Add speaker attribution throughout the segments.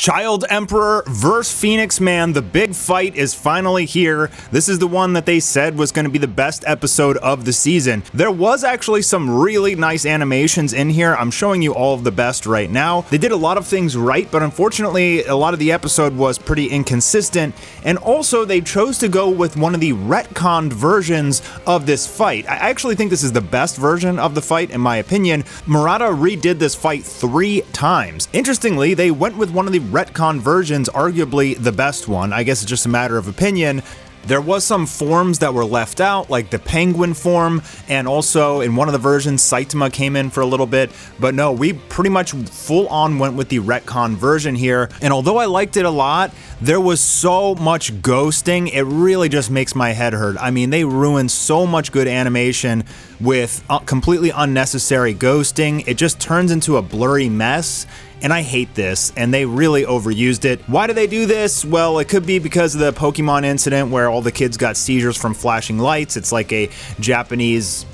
Speaker 1: Child Emperor vs. Phoenix Man, the big fight is finally here. This is the one that they said was going to be the best episode of the season. There was actually some really nice animations in here. I'm showing you all of the best right now. They did a lot of things right, but unfortunately, a lot of the episode was pretty inconsistent. And also, they chose to go with one of the retconned versions of this fight. I actually think this is the best version of the fight, in my opinion. Murata redid this fight 3 times. Interestingly, they went with one of the retcon versions, arguably the best one. I guess it's just a matter of opinion. There was some forms that were left out, like the penguin form, and also in one of the versions, Saitama came in for a little bit. But no, we pretty much full on went with the retcon version here. And although I liked it a lot, there was so much ghosting, it really just makes my head hurt. I mean, they ruined so much good animation with completely unnecessary ghosting. It just turns into a blurry mess. And I hate this, and they really overused it. Why do they do this? Well, it could be because of the Pokemon incident where all the kids got seizures from flashing lights. It's like a Japanese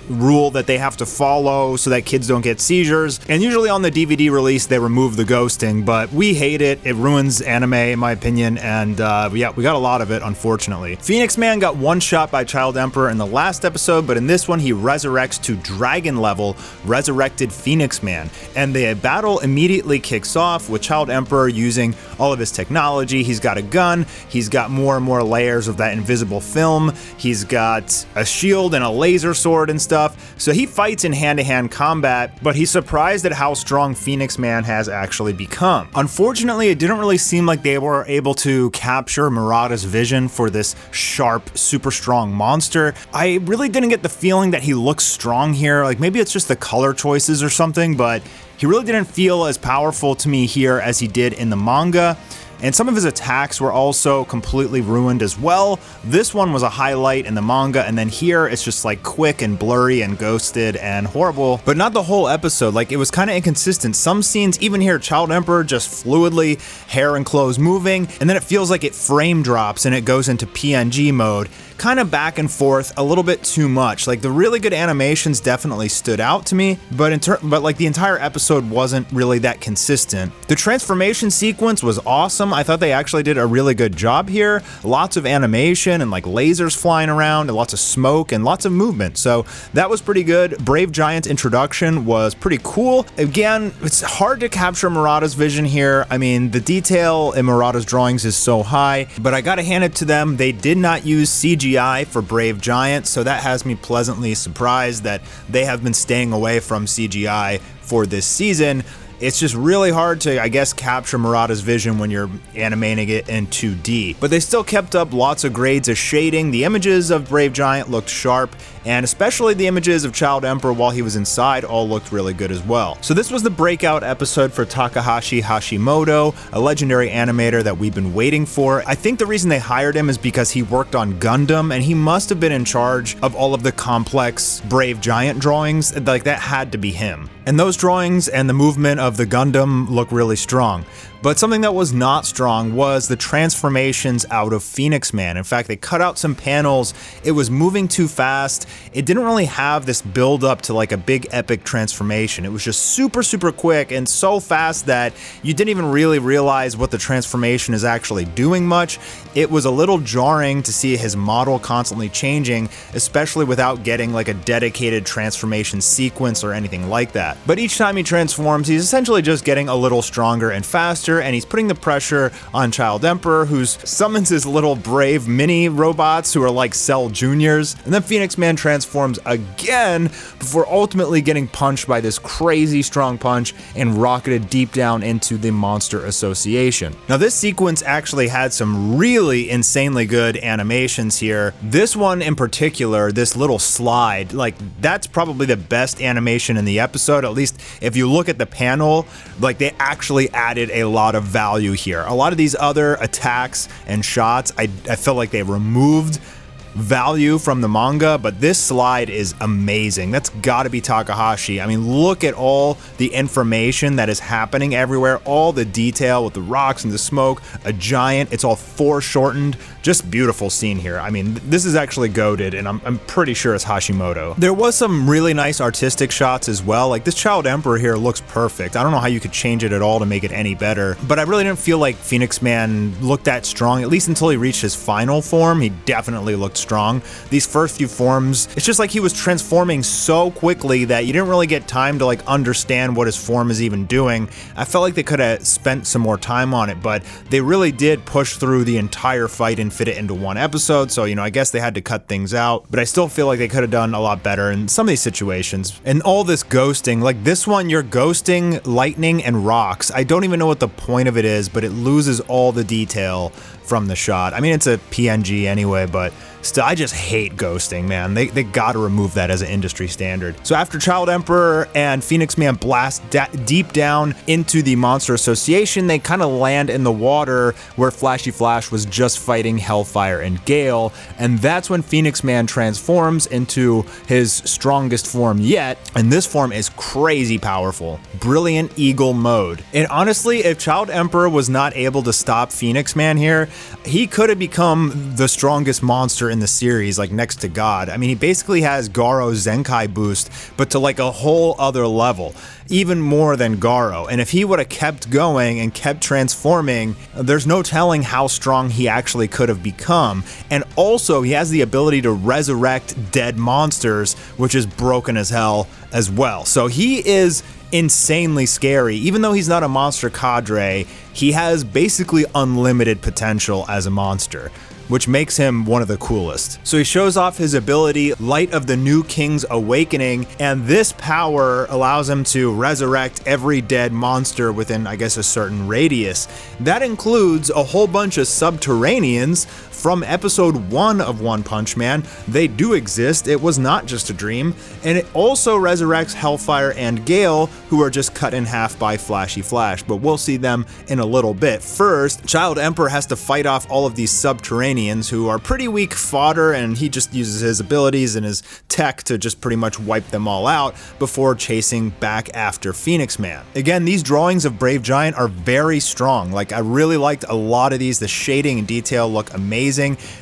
Speaker 1: rule that they have to follow so that kids don't get seizures. And usually on the DVD release, they remove the ghosting, but we hate it. It ruins anime, in my opinion, and yeah, we got a lot of it, unfortunately. Phoenix Man got one shot by Child Emperor in the last episode, but in this one, he resurrects to dragon level, resurrected Phoenix Man. And the battle immediately kicks off with Child Emperor using all of his technology. He's got a gun, he's got more and more layers of that invisible film, he's got a shield and a laser sword and stuff. So he fights in hand-to-hand combat, but he's surprised at how strong Phoenix Man has actually become. Unfortunately, it didn't really seem like they were able to capture Murata's vision for this sharp, super strong monster. I really didn't get the feeling that he looks strong here. Like maybe it's just the color choices or something, but he really didn't feel as powerful to me here as he did in the manga. And some of his attacks were also completely ruined as well. This one was a highlight in the manga, and then here it's just like quick and blurry and ghosted and horrible, but not the whole episode. Like it was kind of inconsistent. Some scenes, even here, Child Emperor just fluidly, hair and clothes moving, and then it feels like it frame drops and it goes into PNG mode. Kind of back and forth, a little bit too much. Like the really good animations definitely stood out to me, but like the entire episode wasn't really that consistent. The transformation sequence was awesome. I thought they actually did a really good job here. Lots of animation and like lasers flying around and lots of smoke and lots of movement. So that was pretty good. Brave Giant's introduction was pretty cool. Again, it's hard to capture Murata's vision here. I mean, the detail in Murata's drawings is so high, but I gotta hand it to them. They did not use CGI for Brave Giant, so that has me pleasantly surprised that they have been staying away from CGI for this season. It's just really hard to, I guess, capture Murata's vision when you're animating it in 2D. But they still kept up lots of grades of shading. The images of Brave Giant looked sharp, and especially the images of Child Emperor while he was inside all looked really good as well. So this was the breakout episode for Takahashi Hashimoto, a legendary animator that we've been waiting for. I think the reason they hired him is because he worked on Gundam, and he must have been in charge of all of the complex Brave Giant drawings. Like that had to be him. And those drawings and the movement of the Gundam look really strong. But something that was not strong was the transformations out of Phoenix Man. In fact, they cut out some panels. It was moving too fast. It didn't really have this build up to like a big epic transformation. It was just super, super quick and so fast that you didn't even really realize what the transformation is actually doing much. It was a little jarring to see his model constantly changing, especially without getting like a dedicated transformation sequence or anything like that. But each time he transforms, he's essentially just getting a little stronger and faster, and he's putting the pressure on Child Emperor, who summons his little brave mini robots who are like Cell Juniors, and then Phoenix Man transforms again before ultimately getting punched by this crazy strong punch and rocketed deep down into the Monster Association. Now this sequence actually had some really insanely good animations here. This one in particular, this little slide, like that's probably the best animation in the episode, at least if you look at the panel. Like they actually added a lot of value here. A lot of these other attacks and shots, I felt like they removed value from the manga, but this slide is amazing. That's gotta be Takahashi. I mean, look at all the information that is happening everywhere, all the detail with the rocks and the smoke, a giant, it's all foreshortened. Just beautiful scene here. I mean, this is actually goated, and I'm pretty sure it's Hashimoto. There was some really nice artistic shots as well. Like, this Child Emperor here looks perfect. I don't know how you could change it at all to make it any better, but I really didn't feel like Phoenix Man looked that strong, at least until he reached his final form. He definitely looked strong. These first few forms, it's just like he was transforming so quickly that you didn't really get time to like understand what his form is even doing. I felt like they could have spent some more time on it, but they really did push through the entire fight and fit it into one episode, so, you know, I guess they had to cut things out, but I still feel like they could have done a lot better in some of these situations. And all this ghosting, like this one, you're ghosting lightning and rocks. I don't even know what the point of it is, but it loses all the detail from the shot. I mean, it's a PNG anyway, but still, I just hate ghosting, man. They gotta remove that as an industry standard. So after Child Emperor and Phoenix Man blast deep down into the Monster Association, they kind of land in the water where Flashy Flash was just fighting Hellfire and Gale, and that's when Phoenix Man transforms into his strongest form yet, and this form is crazy powerful. Brilliant Eagle mode. And honestly, if Child Emperor was not able to stop Phoenix Man here, he could have become the strongest monster in the series, like next to God. I mean, he basically has Garo's Zenkai boost, but to like a whole other level, even more than Garo. And if he would have kept going and kept transforming, there's no telling how strong he actually could have become. And also, he has the ability to resurrect dead monsters, which is broken as hell as well. So he is insanely scary. Even though he's not a monster cadre, he has basically unlimited potential as a monster, which makes him one of the coolest. So he shows off his ability, Light of the New King's Awakening, and this power allows him to resurrect every dead monster within, I guess, a certain radius. That includes a whole bunch of subterraneans from episode 1 of One Punch Man. They do exist, it was not just a dream, and it also resurrects Hellfire and Gale, who are just cut in half by Flashy Flash, but we'll see them in a little bit. First, Child Emperor has to fight off all of these subterraneans who are pretty weak fodder, and he just uses his abilities and his tech to just pretty much wipe them all out before chasing back after Phoenix Man. Again, these drawings of Brave Giant are very strong. Like, I really liked a lot of these. The shading and detail look amazing.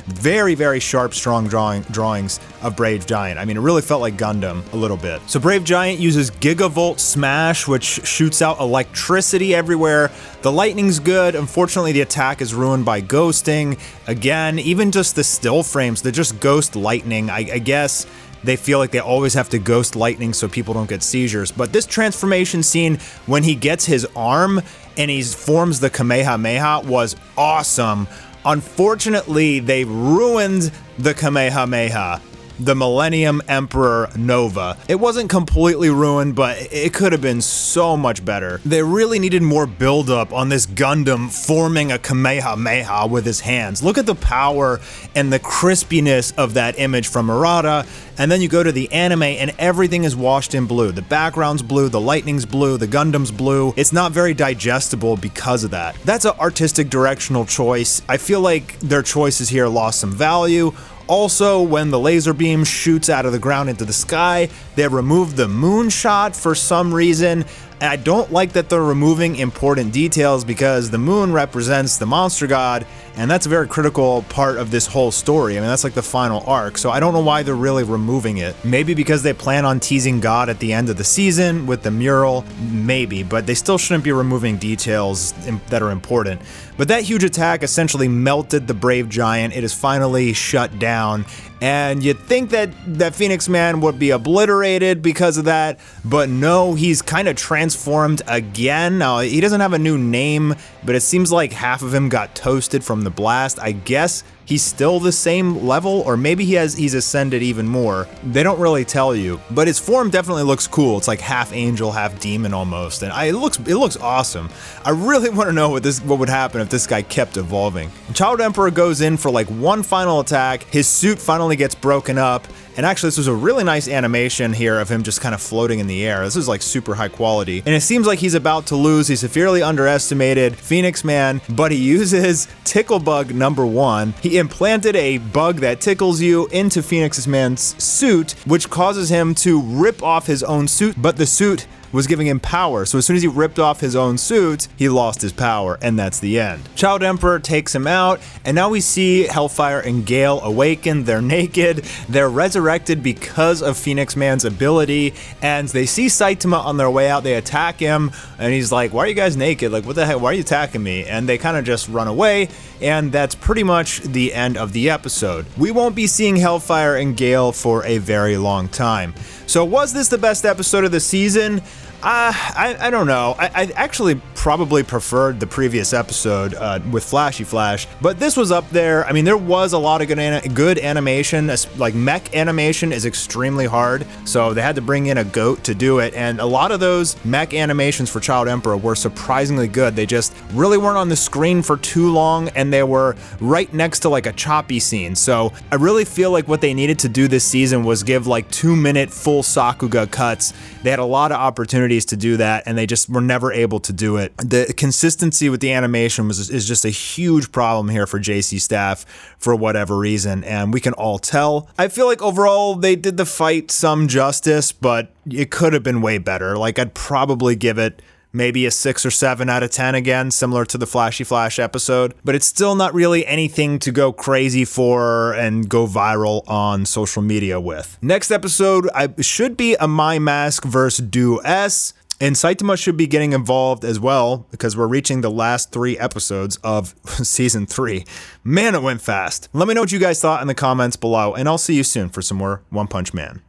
Speaker 1: Very, very sharp, strong drawings of Brave Giant. I mean, it really felt like Gundam a little bit. So Brave Giant uses Gigavolt Smash, which shoots out electricity everywhere. The lightning's good. Unfortunately, the attack is ruined by ghosting. Again, even just the still frames, they're just ghost lightning. I guess they feel like they always have to ghost lightning so people don't get seizures. But this transformation scene, when he gets his arm and he forms the Kamehameha, was awesome. Unfortunately, they ruined the Kamehameha, the Millennium Emperor Nova. It wasn't completely ruined, but it could have been so much better. They really needed more buildup on this Gundam forming a Kamehameha with his hands. Look at the power and the crispiness of that image from Murata, and then you go to the anime and everything is washed in blue. The background's blue, the lightning's blue, the Gundam's blue. It's not very digestible because of that. That's an artistic directional choice. I feel like their choices here lost some value. Also, when the laser beam shoots out of the ground into the sky, they removed the moon shot for some reason. And I don't like that they're removing important details because the moon represents the monster god, and that's a very critical part of this whole story. I mean, that's like the final arc, so I don't know why they're really removing it. Maybe because they plan on teasing God at the end of the season with the mural, maybe, but they still shouldn't be removing details that are important. But that huge attack essentially melted the Brave Giant. It is finally shut down, and you'd think that Phoenix Man would be obliterated because of that, but no, he's kind of transformed again. Now, he doesn't have a new name, but it seems like half of him got toasted from the blast. I guess he's still the same level, or maybe he's ascended even more. They don't really tell you, but his form definitely looks cool. It's like half angel, half demon almost, and it looks awesome. I really want to know what would happen if this guy kept evolving. Child Emperor goes in for like one final attack. His suit finally gets broken up, And actually, this was a really nice animation here of him just kind of floating in the air. This is like super high quality. And it seems like he's about to lose. He's severely underestimated Phoenix Man, but he uses Tickle Bug number 1. He implanted a bug that tickles you into Phoenix Man's suit, which causes him to rip off his own suit, but the suit was giving him power. So as soon as he ripped off his own suit, he lost his power, and that's the end. Child Emperor takes him out, and now we see Hellfire and Gale awaken. They're naked. They're resurrected because of Phoenix Man's ability, and they see Saitama on their way out. They attack him, and he's like, why are you guys naked? Like, what the heck? Why are you attacking me? And they kind of just run away, and that's pretty much the end of the episode. We won't be seeing Hellfire and Gale for a very long time. So was this the best episode of the season? I don't know. I actually probably preferred the previous episode with Flashy Flash, but this was up there. I mean, there was a lot of good animation. Like mech animation is extremely hard, so they had to bring in a goat to do it, and a lot of those mech animations for Child Emperor were surprisingly good. They just really weren't on the screen for too long, and they were right next to like a choppy scene. So I really feel like what they needed to do this season was give like 2-minute full Sakuga cuts. They had a lot of opportunities to do that, and they just were never able to do it. The consistency with the animation is just a huge problem here for JC Staff for whatever reason, and we can all tell. I feel like overall they did the fight some justice, but it could have been way better. Like, I'd probably give it maybe a 6 or 7 out of 10 again, similar to the Flashy Flash episode, but it's still not really anything to go crazy for and go viral on social media with. Next episode should be a My Mask vs. Do S, and Saitama should be getting involved as well because we're reaching the last 3 episodes of season 3. Man, it went fast. Let me know what you guys thought in the comments below, and I'll see you soon for some more One Punch Man.